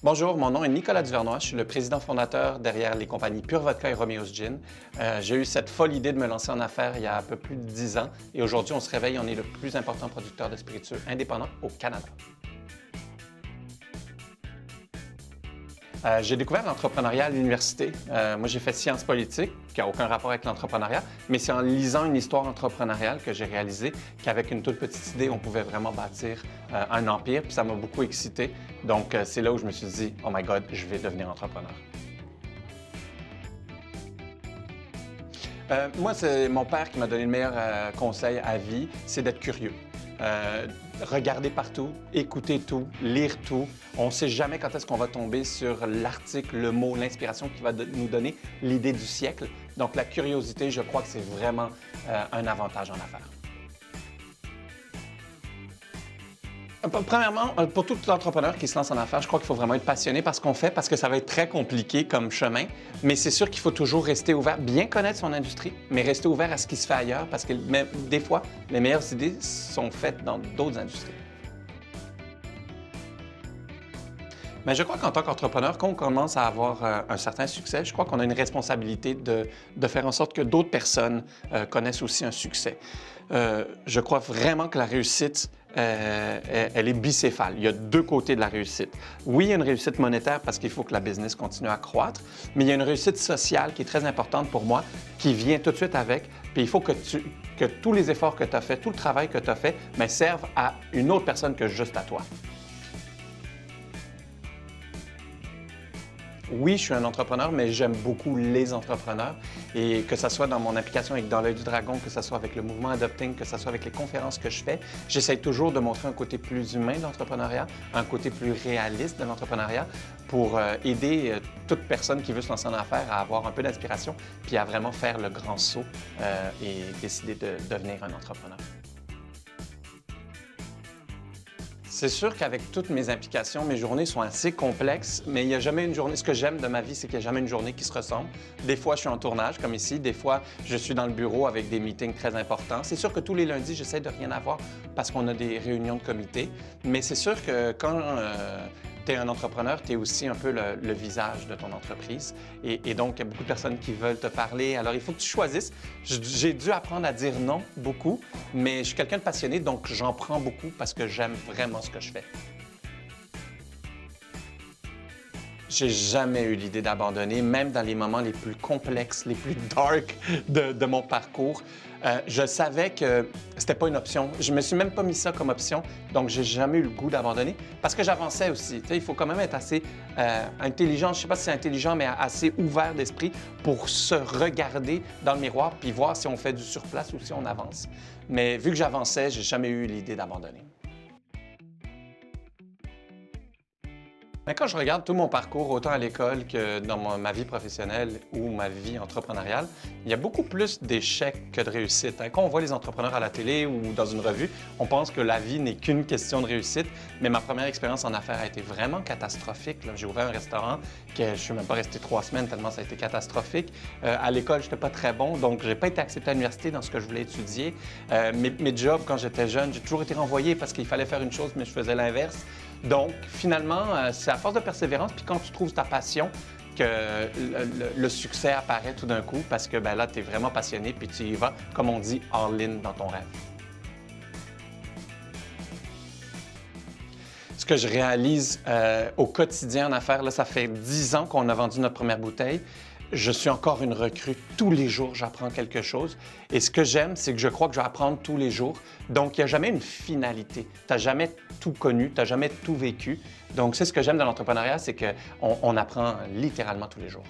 Bonjour, mon nom est Nicolas Duvernois. Je suis le président fondateur derrière les compagnies Pure Vodka et Romeo's Gin. J'ai eu cette folle idée de me lancer en affaires il y a un peu plus de 10 ans et aujourd'hui, on se réveille, on est le plus important producteur de spiritueux indépendant au Canada. J'ai découvert l'entrepreneuriat à l'université. Moi, j'ai fait sciences politiques, qui n'a aucun rapport avec l'entrepreneuriat, mais c'est en lisant une histoire entrepreneuriale que j'ai réalisé qu'avec une toute petite idée, on pouvait vraiment bâtir un empire, puis ça m'a beaucoup excité. Donc, c'est là où je me suis dit, oh my God, je vais devenir entrepreneur. Moi, c'est mon père qui m'a donné le meilleur conseil à vie, c'est d'être curieux. Regarder partout, écouter tout, lire tout. On ne sait jamais quand est-ce qu'on va tomber sur l'article, le mot, l'inspiration qui va nous donner l'idée du siècle. Donc, la curiosité, je crois que c'est vraiment un avantage en affaires. Premièrement, pour tout entrepreneur qui se lance en affaires, je crois qu'il faut vraiment être passionné par ce qu'on fait parce que ça va être très compliqué comme chemin. Mais c'est sûr qu'il faut toujours rester ouvert, bien connaître son industrie, mais rester ouvert à ce qui se fait ailleurs parce que des fois, les meilleures idées sont faites dans d'autres industries. Mais je crois qu'en tant qu'entrepreneur, quand on commence à avoir un certain succès, je crois qu'on a une responsabilité de faire en sorte que d'autres personnes connaissent aussi un succès. Je crois vraiment que la réussite, elle est bicéphale. Il y a deux côtés de la réussite. Oui, il y a une réussite monétaire parce qu'il faut que la business continue à croître, mais il y a une réussite sociale qui est très importante pour moi, qui vient tout de suite avec. Puis il faut que tous les efforts que tu as faits, tout le travail que tu as fait, servent à une autre personne que juste à toi. Oui, je suis un entrepreneur, mais j'aime beaucoup les entrepreneurs. Et que ce soit dans mon application avec Dans l'œil du dragon, que ce soit avec le mouvement Adopting, que ce soit avec les conférences que je fais, j'essaie toujours de montrer un côté plus humain de l'entrepreneuriat, un côté plus réaliste de l'entrepreneuriat pour aider toute personne qui veut se lancer en affaires à avoir un peu d'inspiration puis à vraiment faire le grand saut et décider de devenir un entrepreneur. C'est sûr qu'avec toutes mes implications, mes journées sont assez complexes, mais il n'y a jamais une journée. Ce que j'aime de ma vie, c'est qu'il n'y a jamais une journée qui se ressemble. Des fois, je suis en tournage, comme ici. Des fois, je suis dans le bureau avec des meetings très importants. C'est sûr que tous les lundis, j'essaie de rien avoir parce qu'on a des réunions de comité. Mais c'est sûr que quand tu es un entrepreneur, tu es aussi un peu le visage de ton entreprise. Et donc, il y a beaucoup de personnes qui veulent te parler. Alors, il faut que tu choisisses. J'ai dû apprendre à dire non beaucoup, mais je suis quelqu'un de passionné, donc j'en prends beaucoup parce que j'aime vraiment ce que je fais. J'ai jamais eu l'idée d'abandonner, même dans les moments les plus complexes, les plus dark de mon parcours. Je savais que c'était pas une option. Je me suis même pas mis ça comme option, donc j'ai jamais eu le goût d'abandonner parce que j'avançais aussi. Tu sais, il faut quand même être assez intelligent, je sais pas si c'est intelligent, mais assez ouvert d'esprit pour se regarder dans le miroir puis voir si on fait du surplace ou si on avance. Mais vu que j'avançais, j'ai jamais eu l'idée d'abandonner. Mais quand je regarde tout mon parcours, autant à l'école que dans ma vie professionnelle ou ma vie entrepreneuriale, il y a beaucoup plus d'échecs que de réussites. Quand on voit les entrepreneurs à la télé ou dans une revue, on pense que la vie n'est qu'une question de réussite, mais ma première expérience en affaires a été vraiment catastrophique. J'ai ouvert un restaurant que je ne suis même pas resté 3 semaines tellement ça a été catastrophique. À l'école, je n'étais pas très bon, donc je n'ai pas été accepté à l'université dans ce que je voulais étudier. Mes jobs, quand j'étais jeune, j'ai toujours été renvoyé parce qu'il fallait faire une chose, mais je faisais l'inverse. Donc, finalement, c'est à force de persévérance, puis quand tu trouves ta passion, que le succès apparaît tout d'un coup parce que là, tu es vraiment passionné, puis tu y vas, comme on dit, all-in dans ton rêve. Ce que je réalise au quotidien en affaires, là, ça fait 10 ans qu'on a vendu notre première bouteille. Je suis encore une recrue. Tous les jours, j'apprends quelque chose. Et ce que j'aime, c'est que je crois que je vais apprendre tous les jours. Donc, il n'y a jamais une finalité. Tu n'as jamais tout connu, tu n'as jamais tout vécu. Donc, c'est ce que j'aime dans l'entrepreneuriat, c'est qu'on apprend littéralement tous les jours.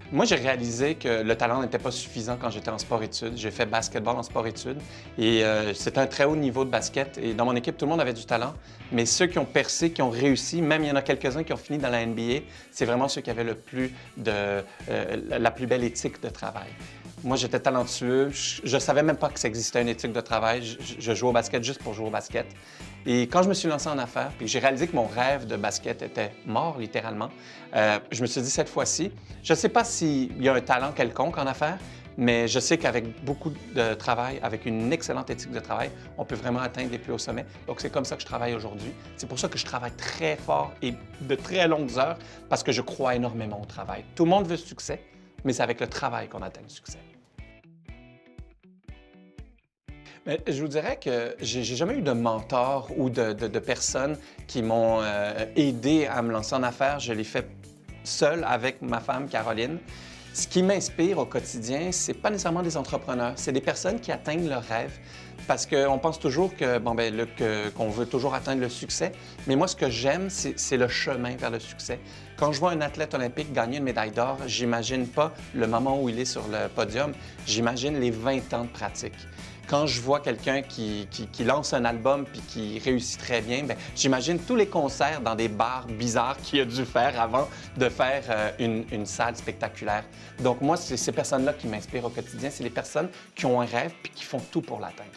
Moi, j'ai réalisé que le talent n'était pas suffisant quand j'étais en sport-études. J'ai fait basketball en sport-études et c'était un très haut niveau de basket. Et dans mon équipe, tout le monde avait du talent, mais ceux qui ont percé, qui ont réussi, même il y en a quelques-uns qui ont fini dans la NBA, c'est vraiment ceux qui avaient la plus belle éthique de travail. Moi, j'étais talentueux. Je ne savais même pas que ça existait une éthique de travail. Je jouais au basket juste pour jouer au basket. Et quand je me suis lancé en affaires, puis j'ai réalisé que mon rêve de basket était mort, littéralement, je me suis dit, cette fois-ci, je ne sais pas s'il y a un talent quelconque en affaires, mais je sais qu'avec beaucoup de travail, avec une excellente éthique de travail, on peut vraiment atteindre les plus hauts sommets. Donc, c'est comme ça que je travaille aujourd'hui. C'est pour ça que je travaille très fort et de très longues heures, parce que je crois énormément au travail. Tout le monde veut le succès, mais c'est avec le travail qu'on atteint le succès. Mais je vous dirais que j'ai jamais eu de mentor ou de personnes qui m'ont aidé à me lancer en affaires. Je l'ai fait seul avec ma femme, Caroline. Ce qui m'inspire au quotidien, c'est pas nécessairement des entrepreneurs, c'est des personnes qui atteignent leurs rêves. Parce qu'on pense toujours que, qu'on veut toujours atteindre le succès. Mais moi, ce que j'aime, c'est le chemin vers le succès. Quand je vois un athlète olympique gagner une médaille d'or, j'imagine pas le moment où il est sur le podium, j'imagine les 20 ans de pratique. Quand je vois quelqu'un qui lance un album puis qui réussit très bien, j'imagine tous les concerts dans des bars bizarres qu'il a dû faire avant de faire une salle spectaculaire. Donc moi, c'est ces personnes-là qui m'inspirent au quotidien. C'est les personnes qui ont un rêve puis qui font tout pour l'atteindre.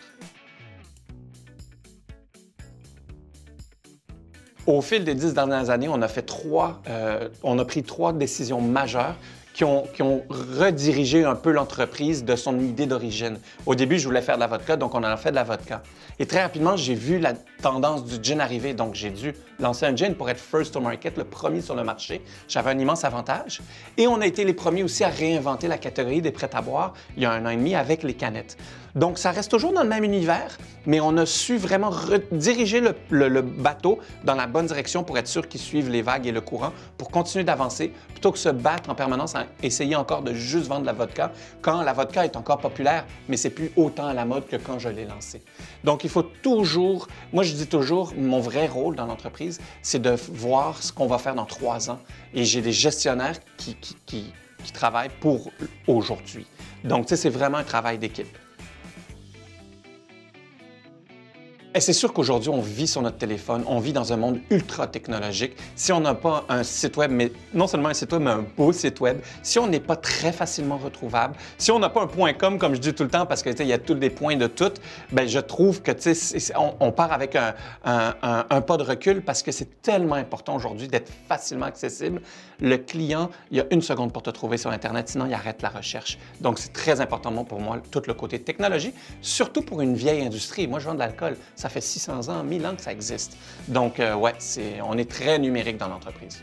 Au fil des 10 dernières années, on a pris 3 décisions majeures qui ont redirigé un peu l'entreprise de son idée d'origine. Au début, je voulais faire de la vodka, donc on en a fait de la vodka. Et très rapidement, j'ai vu la tendance du gin arriver, donc j'ai dû lancer un gin pour être first to market, le premier sur le marché. J'avais un immense avantage. Et on a été les premiers aussi à réinventer la catégorie des prêts-à-boire il y a 1 an et demi avec les canettes. Donc, ça reste toujours dans le même univers, mais on a su vraiment rediriger le bateau dans la bonne direction pour être sûr qu'il suive les vagues et le courant, pour continuer d'avancer, plutôt que se battre en permanence à essayer encore de juste vendre de la vodka, quand la vodka est encore populaire, mais c'est plus autant à la mode que quand je l'ai lancée. Donc, il faut toujours, moi je dis toujours, mon vrai rôle dans l'entreprise, c'est de voir ce qu'on va faire dans 3 ans. Et j'ai des gestionnaires qui travaillent pour aujourd'hui. Donc, tu sais, c'est vraiment un travail d'équipe. Et c'est sûr qu'aujourd'hui, on vit sur notre téléphone, on vit dans un monde ultra technologique. Si on n'a pas un site web, mais non seulement un site web, mais un beau site web, si on n'est pas très facilement retrouvable, si on n'a pas un .com, comme je dis tout le temps, parce qu'il y a tous des points de tout, bien, je trouve que on part avec un pas de recul parce que c'est tellement important aujourd'hui d'être facilement accessible. Le client, il y a 1 seconde pour te trouver sur Internet, sinon il arrête la recherche. Donc, c'est très important pour moi, tout le côté technologie, surtout pour une vieille industrie. Moi, je vends de l'alcool. Ça fait 600 ans, 1000 ans que ça existe. Donc, ouais, on est très numérique dans l'entreprise.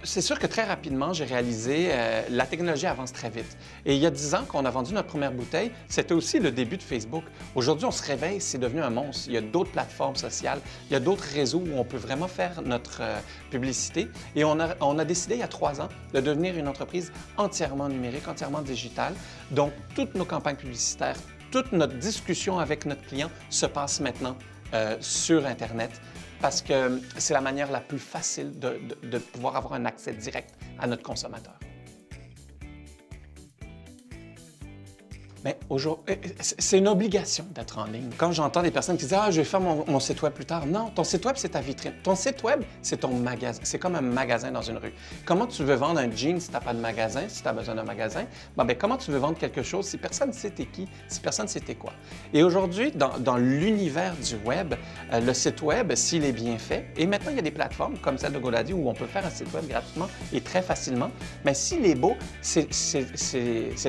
C'est sûr que très rapidement, j'ai réalisé la technologie avance très vite. Et il y a 10 ans qu'on a vendu notre première bouteille, c'était aussi le début de Facebook. Aujourd'hui, on se réveille, c'est devenu un monstre. Il y a d'autres plateformes sociales, il y a d'autres réseaux où on peut vraiment faire notre publicité. Et on a décidé il y a 3 ans de devenir une entreprise entièrement numérique, entièrement digitale. Donc, toutes nos campagnes publicitaires, toute notre discussion avec notre client se passe maintenant sur Internet parce que c'est la manière la plus facile de pouvoir avoir un accès direct à notre consommateur. Mais aujourd'hui, c'est une obligation d'être en ligne. Quand j'entends des personnes qui disent « Ah, je vais faire mon site web plus tard », non, ton site web, c'est ta vitrine. Ton site web, c'est ton magasin. C'est comme un magasin dans une rue. Comment tu veux vendre un jean si tu n'as pas de magasin, si tu as besoin d'un magasin? Comment tu veux vendre quelque chose si personne ne sait t'es qui, si personne ne sait t'es quoi? Et aujourd'hui, dans l'univers du web, le site web, s'il est bien fait, et maintenant, il y a des plateformes comme celle de GoDaddy où on peut faire un site web gratuitement et très facilement, mais s'il est beau, c'est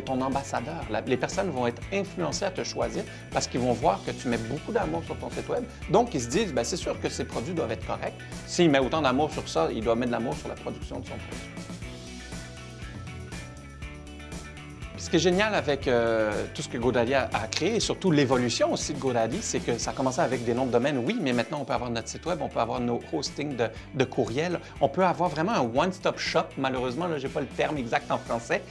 ton ambassadeur. Les personnes vont être influencés à te choisir parce qu'ils vont voir que tu mets beaucoup d'amour sur ton site web. Donc, ils se disent, c'est sûr que ces produits doivent être corrects. S'il met autant d'amour sur ça, il doit mettre de l'amour sur la production de son produit. Ce qui est génial avec tout ce que GoDaddy a créé et surtout l'évolution aussi de GoDaddy, c'est que ça a commencé avec des noms de domaine, oui, mais maintenant on peut avoir notre site web, on peut avoir nos hostings de courriels, on peut avoir vraiment un one-stop shop, malheureusement, là, je n'ai pas le terme exact en français,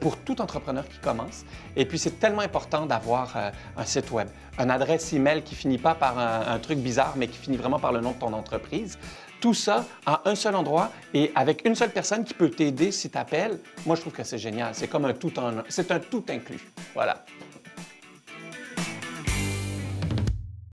pour tout entrepreneur qui commence. Et puis c'est tellement important d'avoir un site web, une adresse email qui finit pas par un truc bizarre, mais qui finit vraiment par le nom de ton entreprise. Tout ça à un seul endroit et avec une seule personne qui peut t'aider si tu appelles. Moi, je trouve que c'est génial. C'est comme un tout inclus. Voilà.